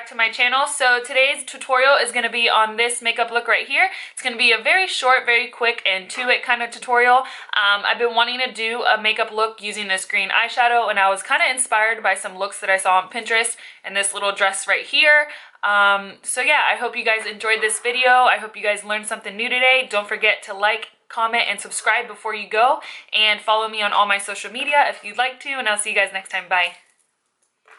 back to my channel. So today's tutorial is going to be on this makeup look right here. It's going to be a very short, very quick, and to-it kind of tutorial. I've been wanting to do a makeup look using this green eyeshadow, and I was kind of inspired by some looks that I saw on Pinterest and this little dress right here. So yeah, I hope you guys enjoyed this video. I hope you guys learned something new today. Don't forget to like, comment, and subscribe before you go, and follow me on all my social media if you'd like to, and I'll see you guys next time. Bye.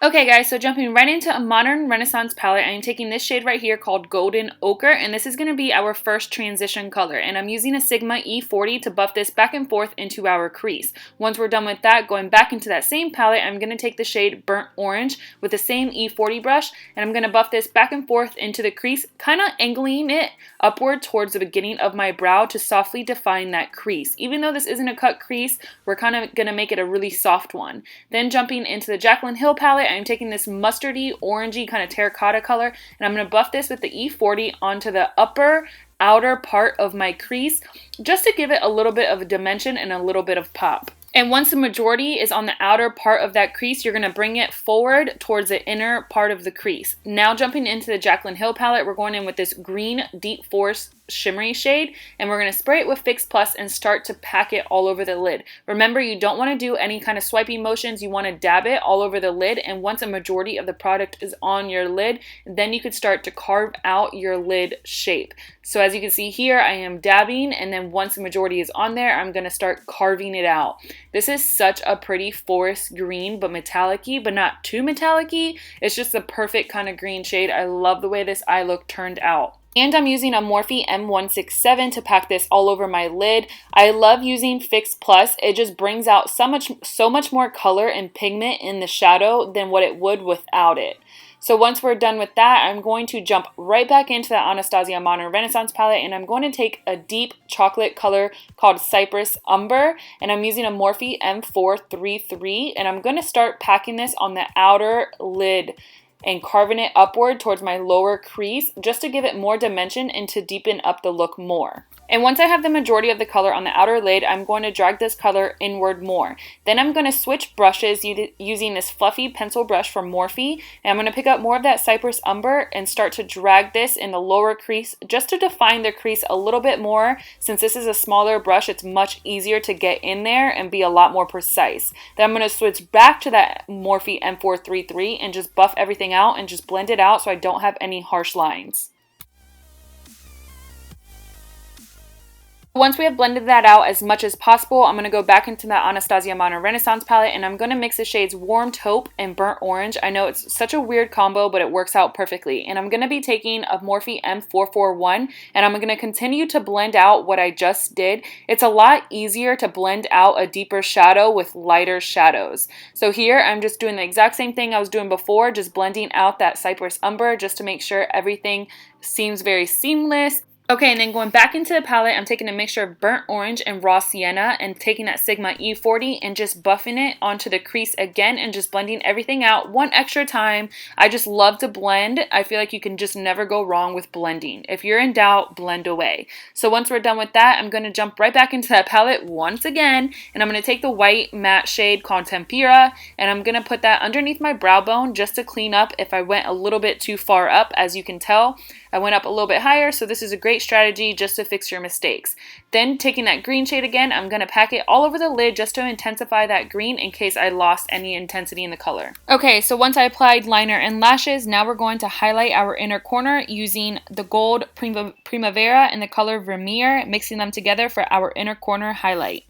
Okay guys, so jumping right into a modern Renaissance palette, I am taking this shade right here called Golden Ochre, and this is going to be our first transition color, and I'm using a Sigma E40 to buff this back and forth into our crease. Once we're done with that, going back into that same palette, I'm going to take the shade Burnt Orange with the same E40 brush, and I'm going to buff this back and forth into the crease, kind of angling it upward towards the beginning of my brow to softly define that crease. Even though this isn't a cut crease, we're kind of going to make it a really soft one. Then jumping into the Jaclyn Hill palette, I'm taking this mustardy, orangey kind of terracotta color, and I'm going to buff this with the E40 onto the outer part of my crease, just to give it a little bit of a dimension and a little bit of pop. And once the majority is on the outer part of that crease, you're going to bring it forward towards the inner part of the crease. Now jumping into the Jaclyn Hill palette, we're going in with this green Deep Forest shimmery shade, and we're going to spray it with Fix Plus and start to pack it all over the lid. Remember, you don't want to do any kind of swiping motions. You want to dab it all over the lid, and once a majority of the product is on your lid, then you could start to carve out your lid shape. So as you can see here, I am dabbing, and then once the majority is on there, I'm going to start carving it out. This is such a pretty forest green, but metallic-y, but not too metallic-y. It's just the perfect kind of green shade. I love the way this eye look turned out. And I'm using a Morphe M167 to pack this all over my lid. I love using Fix Plus. It just brings out so much more color and pigment in the shadow than what it would without it. So once we're done with that, I'm going to jump right back into the Anastasia Modern Renaissance palette, and I'm going to take a deep chocolate color called Cypress Umber, and I'm using a Morphe M433, and I'm going to start packing this on the outer lid and carving it upward towards my lower crease just to give it more dimension and to deepen up the look more. And once I have the majority of the color on the outer lid, I'm going to drag this color inward more. Then I'm going to switch brushes using this fluffy pencil brush from Morphe, and I'm going to pick up more of that Cypress Umber and start to drag this in the lower crease just to define the crease a little bit more. Since this is a smaller brush, it's much easier to get in there and be a lot more precise. Then I'm going to switch back to that Morphe M433 and just buff everything out and just blend it out so I don't have any harsh lines. Once we have blended that out as much as possible, I'm going to go back into that Anastasia Modern Renaissance palette, and I'm going to mix the shades Warm Taupe and Burnt Orange. I know it's such a weird combo, but it works out perfectly. And I'm going to be taking a Morphe M441, and I'm going to continue to blend out what I just did. It's a lot easier to blend out a deeper shadow with lighter shadows. So here, I'm just doing the exact same thing I was doing before, just blending out that Cypress Umber just to make sure everything seems very seamless. Okay, and then going back into the palette, I'm taking a mixture of Burnt Orange and Raw Sienna and taking that Sigma E40 and just buffing it onto the crease again and just blending everything out one extra time. I just love to blend. I feel like you can just never go wrong with blending. If you're in doubt, blend away. So once we're done with that, I'm going to jump right back into that palette once again, and I'm going to take the white matte shade called Tempera, and I'm going to put that underneath my brow bone just to clean up if I went a little bit too far up. As you can tell, I went up a little bit higher, so this is a great strategy just to fix your mistakes. Then taking that green shade again, I'm going to pack it all over the lid just to intensify that green in case I lost any intensity in the color. Okay, so once I applied liner and lashes, now we're going to highlight our inner corner using the gold Primavera and the color Vermeer, mixing them together for our inner corner highlight.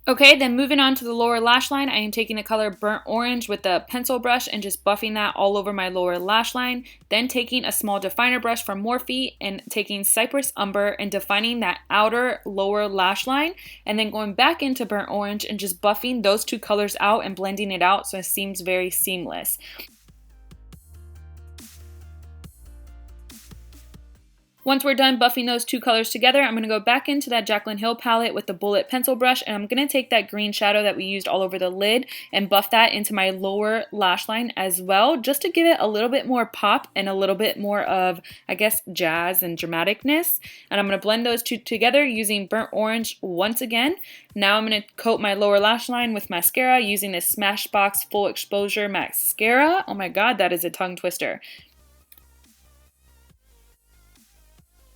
Okay, then moving on to the lower lash line, I am taking the color Burnt Orange with the pencil brush and just buffing that all over my lower lash line. Then taking a small definer brush from Morphe and taking Cypress Umber and defining that outer lower lash line. And then going back into Burnt Orange and just buffing those two colors out and blending it out so it seems very seamless. Once we're done buffing those two colors together, I'm going to go back into that Jaclyn Hill palette with the bullet pencil brush, and I'm going to take that green shadow that we used all over the lid and buff that into my lower lash line as well, just to give it a little bit more pop and a little bit more of, I guess, jazz and dramaticness. And I'm going to blend those two together using Burnt Orange once again. Now I'm going to coat my lower lash line with mascara using this Smashbox Full Exposure Mascara. Oh my god, that is a tongue twister.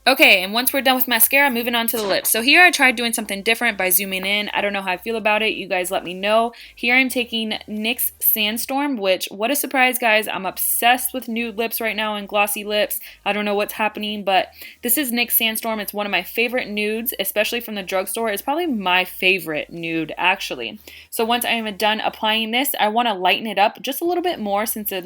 Okay, and once we're done with mascara, moving on to the lips. So here I tried doing something different by zooming in. I don't know how I feel about it. You guys let me know. Here I'm taking NYX Sandstorm, which, what a surprise, guys. I'm obsessed with nude lips right now and glossy lips. I don't know what's happening, but this is NYX Sandstorm. It's one of my favorite nudes, especially from the drugstore. It's probably my favorite nude, actually. So once I am done applying this, I want to lighten it up just a little bit more since it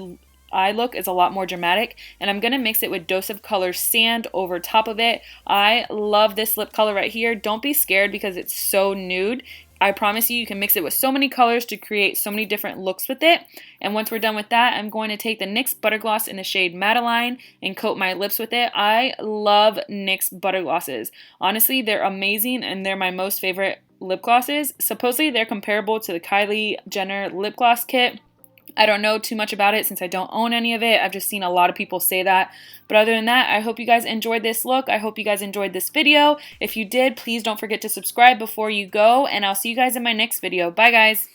eye look is a lot more dramatic, and I'm going to mix it with Dose of Color Sand over top of it. I love this lip color right here. Don't be scared because it's so nude. I promise you, you can mix it with so many colors to create so many different looks with it. And once we're done with that, I'm going to take the NYX Butter Gloss in the shade Madeliene and coat my lips with it. I love NYX Butter Glosses. Honestly, they're amazing and they're my most favorite lip glosses. Supposedly, they're comparable to the Kylie Jenner lip gloss kit. I don't know too much about it since I don't own any of it. I've just seen a lot of people say that. But other than that, I hope you guys enjoyed this look. I hope you guys enjoyed this video. If you did, please don't forget to subscribe before you go. And I'll see you guys in my next video. Bye, guys.